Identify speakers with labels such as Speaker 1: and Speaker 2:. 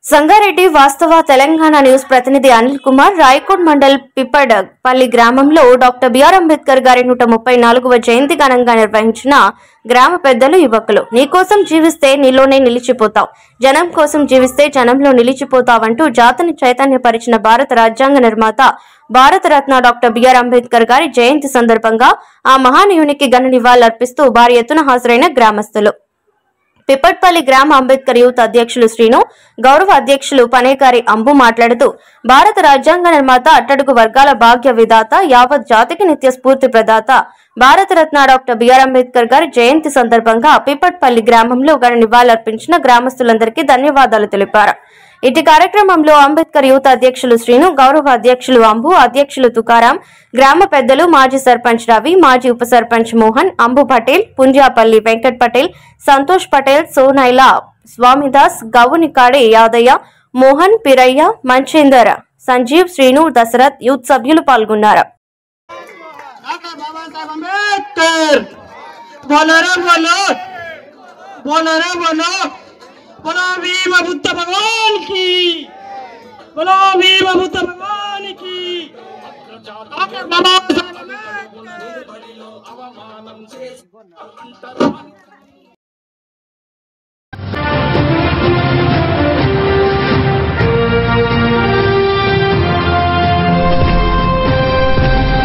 Speaker 1: సంగారెడ్డి వాస్తవ తెలంగాణ న్యూస్ ప్రతినిధి అనిల్ కుమార్ రాయకోట్ మండల్ పిప్పడపల్లి గ్రామంలో డాక్టర్ బిఆర్ అంబేద్కర్ గారి 134వ జయంతి ఘనంగా నిర్వహించిన గ్రామ పెద్దలు యువకులు నీకోసం జీవిస్తే నీలోనే నిలిచిపోతావు, జనం కోసం జీవిస్తే జనంలో నిలిచిపోతావంటూ జాతిని చైతన్యపరిచిన భారత రాజ్యాంగ నిర్మాత భారతరత్న డాక్టర్ బిఆర్ అంబేద్కర్ గారి జయంతి సందర్భంగా ఆ మహానీయునికి ఘన నివాళులర్పిస్తూ భారీ ఎత్తున హాజరైన గ్రామస్తులు. పిప్పట్పల్లి గ్రామ అంబేద్కర్ యూత్ అధ్యక్షులు శ్రీను, గౌరవ అధ్యక్షులు పనేకారి అంబు మాట్లాడుతూ భారత రాజ్యాంగ నిర్మాత, అట్టడుగు వర్గాల భాగ్య విధాత, యావత్ జాతికి నిత్య స్ఫూర్తి ప్రదాత భారతరత్న డాక్టర్ బిఆర్ అంబేద్కర్ గారి జయంతి సందర్భంగా పిప్పట్పల్లి గ్రామంలో ఘన నివాళులర్పించిన గ్రామస్తులందరికీ ధన్యవాదాలు తెలిపారు. ఇటు కార్యక్రమంలో అంబేద్కర్ యూత్ అధ్యక్షులు శ్రీను, గౌరవ అధ్యక్షులు అంబు, అధ్యక్షులు తుకారాం, గ్రామ పెద్దలు మాజీ సర్పంచ్ రవి, మాజీ ఉప సర్పంచ్ మోహన్, అంబు పటేల్, పుంజాపల్లి వెంకట్ పటేల్, సంతోష్ పటేల్, సోనైల స్వామిదాస్, గవునికాడే యాదయ్య, మోహన్, పిరయ్య, మంచేందర్, సంజీవ్, శ్రీను, దశరథ్ యూత్ సభ్యులు పాల్గొన్నారు.
Speaker 2: बोलो भीम बुद्ध भगवान की, बोलो भीम बुद्ध भगवान की। डॉक्टर बाबा साहेब